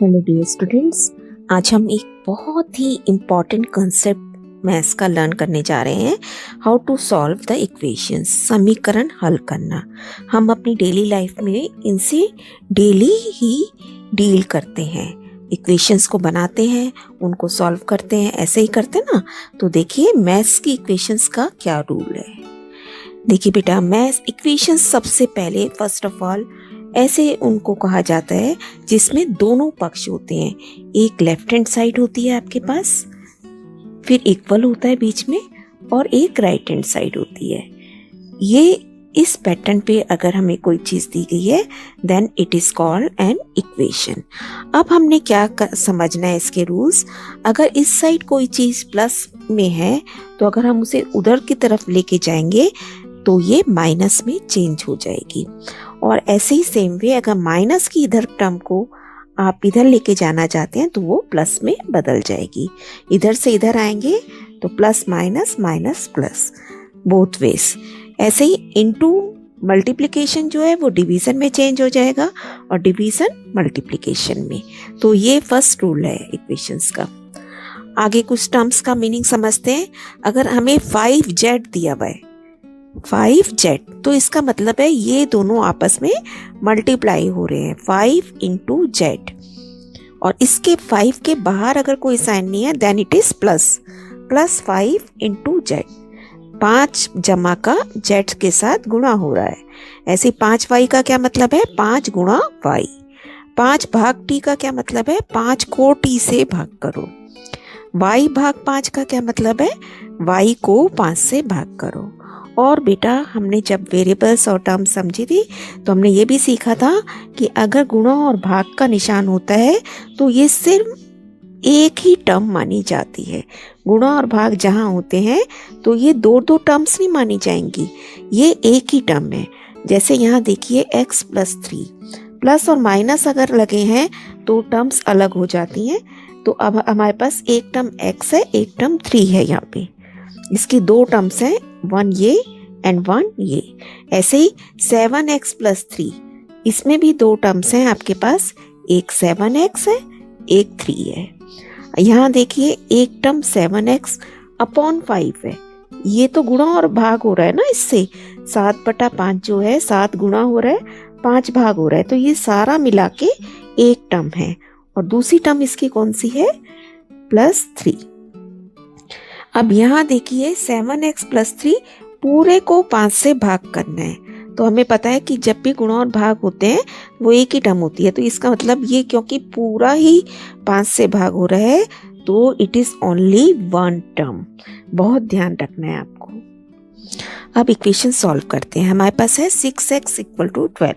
Hello dear students, आज हम एक बहुत ही इम्पॉर्टेंट कंसेप्ट मैथ्स का लर्न करने जा रहे हैं। How to solve the equations, समीकरण हल करना। हम अपनी डेली लाइफ में इनसे डेली ही डील करते हैं, इक्वेशंस को बनाते हैं, उनको सॉल्व करते हैं, ऐसे ही करते हैं ना। तो देखिए मैथ्स की इक्वेशंस का क्या रूल है। देखिए बेटा, मैथ्स इक्वेशंस सबसे पहले फर्स्ट ऑफ ऑल ऐसे उनको कहा जाता है जिसमें दोनों पक्ष होते हैं। एक लेफ्ट हैंड साइड होती है आपके पास, फिर इक्वल होता है बीच में, और एक राइट हैंड साइड होती है। ये इस पैटर्न पे अगर हमें कोई चीज दी गई है then it is called an equation. अब हमने क्या समझना है इसके रूल्स। अगर इस साइड कोई चीज प्लस में है तो अगर हम उसे उधर की तरफ लेके जाएंगे तो ये माइनस में चेंज हो जाएगी, और ऐसे ही सेम वे अगर माइनस की इधर टर्म को आप इधर लेके जाना चाहते हैं तो वो प्लस में बदल जाएगी। इधर से इधर आएंगे तो plus minus, minus plus, both ways. ऐसे ही इनटू मल्टीप्लिकेशन जो है वो डिवीजन में चेंज हो जाएगा और डिवीजन मल्टीप्लिकेशन में। तो ये फर्स्ट रूल है इक्वेशंस का। आगे कुछ टर्म्स का मीनिंग समझते हैं। अगर हमें 5z दिया हुआ है, 5z, तो इसका मतलब है ये दोनों आपस में मल्टीप्लाई हो रहे हैं, 5 इंटू जेड। और इसके 5 के बाहर अगर कोई साइन नहीं है then it is plus 5 into Z. 5 जमा का जेड के साथ गुणा हो रहा है। ऐसे 5y का क्या मतलब है, 5 गुणा y। 5 भाग t का क्या मतलब है, 5 को t से भाग करो। y भाग 5 का क्या मतलब है, y को 5 से भाग करो। और बेटा हमने जब वेरिएबल्स और टर्म समझी थी तो हमने ये भी सीखा था कि अगर गुणा और भाग का निशान होता है तो ये सिर्फ एक ही टर्म मानी जाती है। गुणा और भाग जहाँ होते हैं तो ये दो दो टर्म्स नहीं मानी जाएंगी, ये एक ही टर्म है। जैसे यहाँ देखिए x प्लस 3, प्लस और माइनस अगर लगे हैं तो टर्म्स अलग हो जाती हैं। तो अब हमारे पास एक टर्म x है, एक टर्म 3 है। यहाँ पे इसकी दो टर्म्स हैं, 1 ये एंड 1 ये। ऐसे ही 7x प्लस 3, इसमें भी दो टर्म्स हैं आपके पास, एक 7x है, एक 3 है। यहाँ देखिए एक टर्म 7x अपॉन 5 है। ये तो गुणा और भाग हो रहा है ना, इससे 7/5 जो है 7 गुणा हो रहा है, 5 भाग हो रहा है, तो ये सारा मिला के एक टर्म है। और दूसरी टर्म इसकी कौन सी है, प्लस 3। अब यहाँ देखिए 7x प्लस 3 पूरे को 5 से भाग करना है। तो हमें पता है कि जब भी गुणा और भाग होते हैं वो एक ही टर्म होती है। तो इसका मतलब ये क्योंकि पूरा ही 5 से भाग हो रहा है तो इट इज ओनली 1 टर्म। बहुत ध्यान रखना है आपको। अब इक्वेशन सॉल्व करते हैं। हमारे पास है 6x इक्वल टू 12।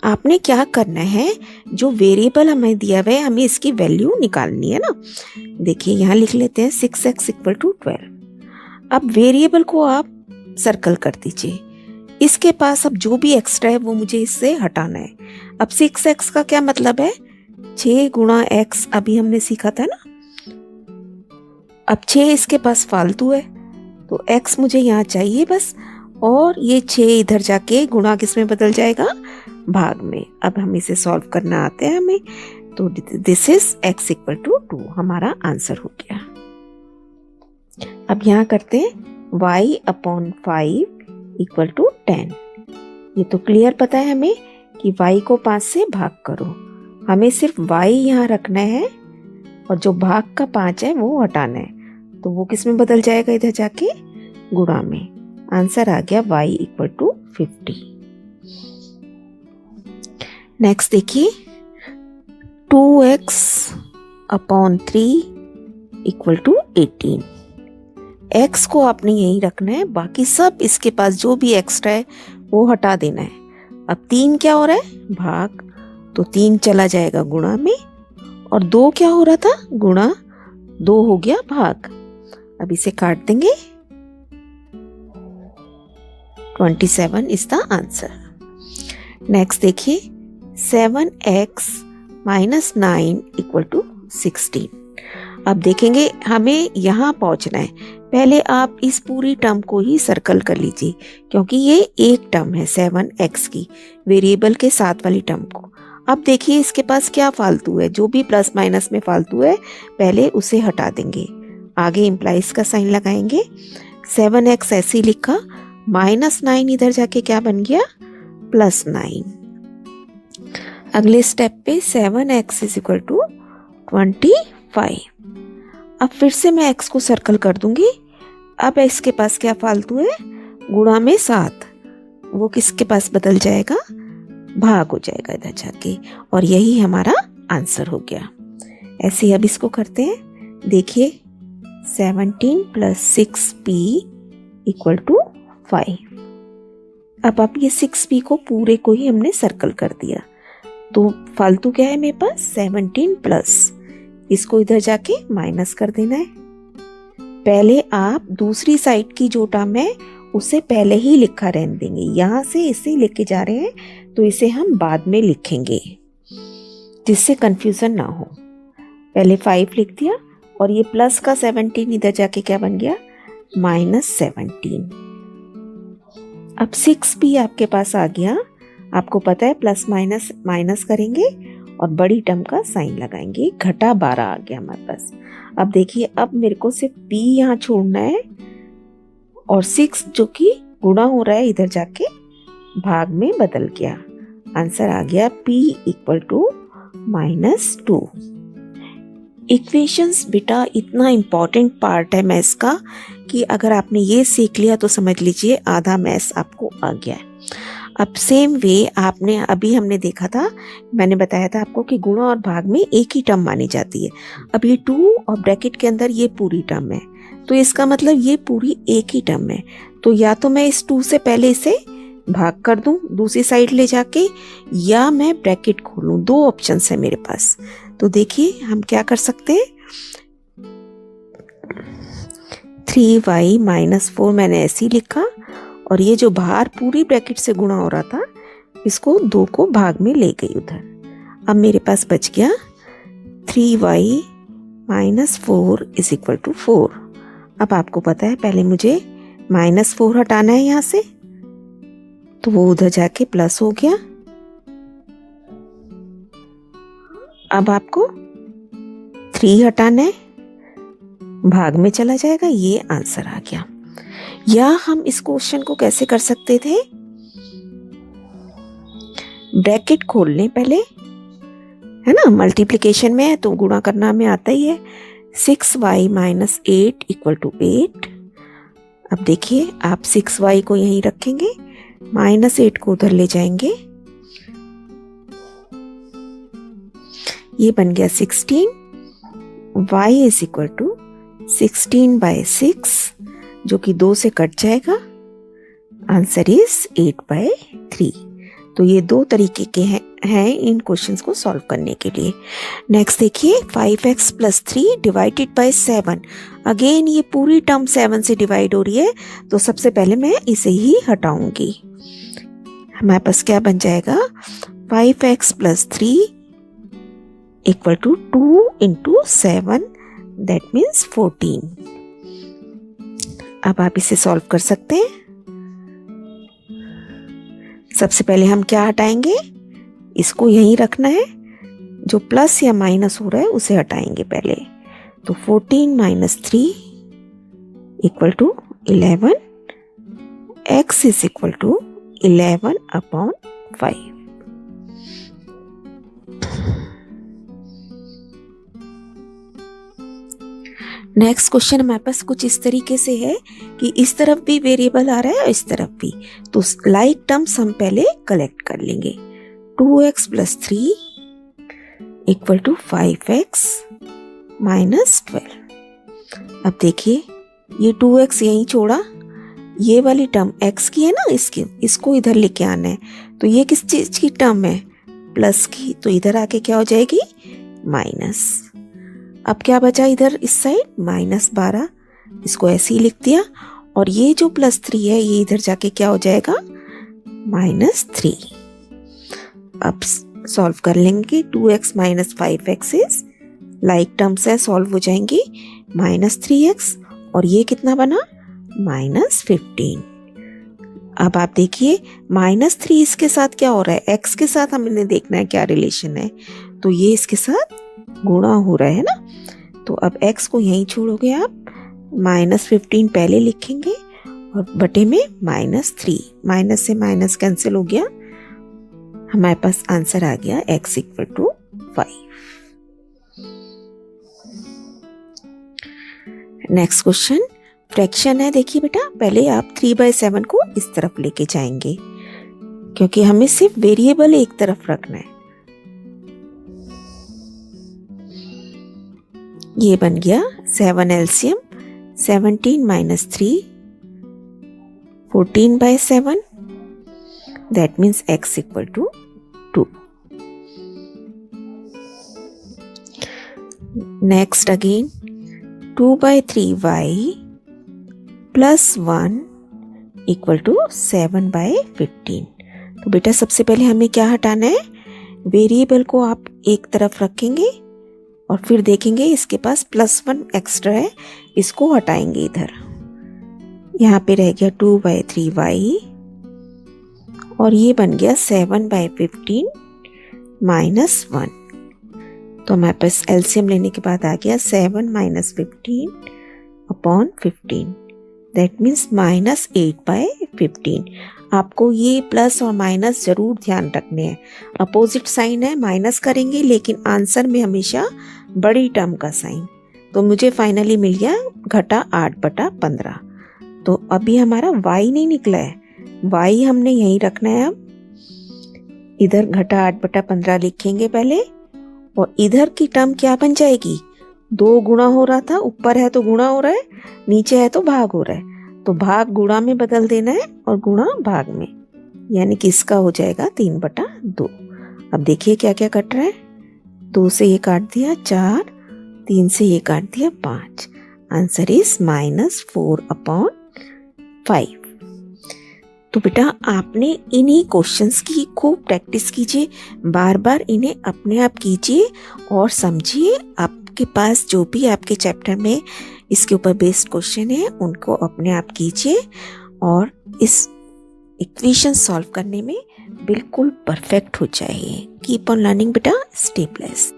आपने क्या करना है, जो वेरिएबल हमें दिया हुआ है हमें इसकी वैल्यू निकालनी है ना। देखिए यहाँ लिख लेते हैं 6x इक्वल टू 12। अब वेरिएबल को आप सर्कल कर दीजिए। इसके पास अब जो भी एक्स्ट्रा है वो मुझे इससे हटाना है। अब 6x का क्या मतलब है, 6 गुणा x, अभी हमने सीखा था ना। अब 6 इसके पास फालतू है तो x मुझे यहाँ चाहिए बस, और ये 6 इधर जाके गुणा किस में बदल जाएगा, भाग में। अब हम इसे सॉल्व करना आते हैं हमें, तो this is x equal to 2, हमारा आंसर हो गया। अब यहाँ करते हैं y अपॉन 5 इक्वल टू 10। ये तो क्लियर पता है हमें कि y को 5 से भाग करो। हमें सिर्फ y यहाँ रखना है और जो भाग का 5 है वो हटाना है, तो वो किस में बदल जाएगा, इधर जाके गुणा में। आंसर आ गया y इक्वल टू 50। नेक्स्ट देखिए 2x upon 3 equal to 18। x को आपने यही रखना है, बाकी सब इसके पास जो भी एक्स्ट्रा है वो हटा देना है। अब 3 क्या हो रहा है, भाग, तो 3 चला जाएगा गुणा में, और 2 क्या हो रहा था, गुणा, 2 हो गया भाग। अब इसे काट देंगे, 27 इज द आंसर। नेक्स्ट देखिए 7x माइनस 9 इक्वल टू 16। अब देखेंगे हमें यहाँ पहुंचना है। पहले आप इस पूरी टर्म को ही सर्कल कर लीजिए क्योंकि ये एक टर्म है 7x की, वेरिएबल के साथ वाली टर्म को। अब देखिए इसके पास क्या फालतू है, जो भी प्लस माइनस में फालतू है पहले उसे हटा देंगे, आगे इम्प्लाइज का साइन लगाएंगे। 7x ऐसे लिखा, -9 इधर जाके क्या बन गया, +9। अगले स्टेप पे 7x = 25। अब फिर से मैं x को सर्कल कर दूंगी। अब इसके पास क्या फालतू है, गुणा में 7, वो किसके पास बदल जाएगा, भाग हो जाएगा इधर जाके, और यही हमारा आंसर हो गया। ऐसे अब इसको करते हैं, देखिए 17 + 6p = 5। अब ये 6p को पूरे को ही हमने सर्कल कर दिया, तो फालतू क्या है मेरे पास, 17 प्लस, इसको इधर जाके माइनस कर देना है। पहले आप दूसरी साइड की जो टर्म है उसे पहले ही लिखा रहने देंगे, यहाँ से इसे लेके जा रहे हैं तो इसे हम बाद में लिखेंगे जिससे कंफ्यूजन ना हो। पहले 5 लिख दिया, और ये प्लस का 17 इधर जाके क्या बन गया, -17। अब 6p आपके पास आ गया, आपको पता है प्लस माइनस माइनस करेंगे और बड़ी टर्म का साइन लगाएंगे, घटा 12 आ गया हमारे पास। अब देखिए, अब मेरे को सिर्फ p यहाँ छोड़ना है, और 6 जो कि गुणा हो रहा है इधर जाके भाग में बदल गया। आंसर आ गया p = -2। इक्वेशंस बेटा इतना इम्पॉर्टेंट पार्ट है मैथ्स का कि अगर आपने ये सीख लिया तो समझ लीजिए आधा मैथ्स आपको आ गया है। अब सेम वे आपने अभी हमने देखा था, मैंने बताया था आपको कि गुणा और भाग में एक ही टर्म मानी जाती है। अब ये 2 और ब्रैकेट के अंदर ये पूरी टर्म है, तो इसका मतलब ये पूरी एक ही टर्म है। तो या तो मैं इस 2 से पहले इसे भाग कर दूं दूसरी साइड ले जाके, या मैं ब्रैकेट खोलूं, 2 ऑप्शंस है मेरे पास। तो देखिए हम क्या कर सकते हैं, 3y - 4 मैंने ऐसे ही लिखा, और ये जो बाहर पूरी ब्रैकेट से गुणा हो रहा था इसको 2 को भाग में ले गई उधर। अब मेरे पास बच गया 3y - 4 = 4। अब आपको पता है पहले मुझे -4 हटाना है यहाँ से, तो वो उधर जाके प्लस हो गया। अब आपको 3 हटाना है, भाग में चला जाएगा, ये आंसर आ गया। या हम इस क्वेश्चन को कैसे कर सकते थे, ब्रैकेट खोल लें पहले, है ना, मल्टीप्लिकेशन में है तो गुणा करना हमें आता ही है। 6y - 8 = 8। अब देखिए आप 6y को यहीं रखेंगे, -8 को उधर ले जाएंगे, ये बन गया 16। y = 16/6, जो कि 2 से कट जाएगा। Answer is 8/3। तो ये 2 तरीके के हैं इन क्वेश्चंस को सॉल्व करने के लिए। नेक्स्ट देखिए 5x + 3 / 7। अगेन ये पूरी टर्म 7 से डिवाइड हो रही है, तो सबसे पहले मैं इसे ही हटाऊंगी। हमारे पास क्या बन जाएगा, 5x + 3 = 2 × 7, दैट मीन्स 14। अब आप इसे सॉल्व कर सकते हैं। सबसे पहले हम क्या हटाएंगे, इसको यहीं रखना है, जो प्लस या माइनस हो रहा है उसे हटाएंगे पहले। तो 14 - 3 = 11, x = 11/5। नेक्स्ट क्वेश्चन हमारे पास कुछ इस तरीके से है कि इस तरफ भी वेरिएबल आ रहा है और इस तरफ भी, तो लाइक टर्म्स हम पहले कलेक्ट कर लेंगे। 2x + 3 = 5x - 12। अब देखिए ये 2x यहीं छोड़ा, ये वाली टर्म x की है ना, इसको इधर लेके आना है, तो ये किस चीज की टर्म है, प्लस की, तो इधर आके क्या हो जाएगी, माइनस। अब क्या बचा इधर इस साइड, -12, इसको ऐसे ही लिख दिया, और ये जो +3 है ये इधर जाके क्या हो जाएगा, -3। अब सॉल्व कर लेंगे, 2x - 5x is like terms है, सॉल्व हो जाएंगी, -3x, और ये कितना बना, -15। अब आप देखिए -3 इसके साथ क्या हो रहा है, x के साथ हमने देखना है क्या रिलेशन है, तो ये इसके साथ गुणा हो रहा है ना। तो अब x को यहीं छोड़ोगे आप, -15 पहले लिखेंगे और बटे में -3, माइनस से माइनस कैंसिल हो गया, हमारे पास आंसर आ गया x = 5। नेक्स्ट क्वेश्चन फ्रैक्शन है। देखिए बेटा, पहले आप 3/7 को इस तरफ लेके जाएंगे क्योंकि हमें सिर्फ वेरिएबल एक तरफ रखना है। ये बन गया 7 LCM 17 - 3 14/7, that means x = 2। Next again 2/3y + 1 = 7/15। तो बेटा सबसे पहले हमें क्या हटाना है, वेरिएबल को आप एक तरफ रखेंगे और फिर देखेंगे इसके पास +1 एक्स्ट्रा है, इसको हटाएंगे इधर। यहाँ पे रह गया 2/3y और ये बन गया 7/15 - 1। तो हमारे पास एलसीएम लेने के बाद आ गया 7 - 15/15, दैट मीन्स -8/15। आपको ये प्लस और माइनस जरूर ध्यान रखने हैं, अपोजिट साइन है, माइनस करेंगे लेकिन आंसर में हमेशा बड़ी टर्म का साइन। तो मुझे फाइनली मिल गया -8/15। तो अभी हमारा y नहीं निकला है, y हमने यहीं रखना है। अब इधर -8/15 लिखेंगे पहले और इधर की टर्म क्या बन जाएगी, 2 गुणा हो रहा था, ऊपर है तो गुणा हो रहा है, नीचे है तो भाग हो रहा है, तो भाग गुणा में बदल देना है और गुणा भाग में, यानी कि इसका हो जाएगा 3/2। अब देखिए क्या क्या कट रहा है, 2 से ये काट दिया 4, 3 से ये काट दिया 5, आंसर इज -4/5। तो बेटा आपने इन्हीं क्वेश्चंस की खूब प्रैक्टिस कीजिए, बार बार इन्हें अपने आप कीजिए और समझिए। आपके पास जो भी आपके चैप्टर में इसके ऊपर बेस्ड क्वेश्चन है उनको अपने आप कीजिए और इस इक्वेशन सॉल्व करने में बिल्कुल परफेक्ट हो जाइए। कीप ऑन लर्निंग बेटा, स्टे ब्लेस्ड।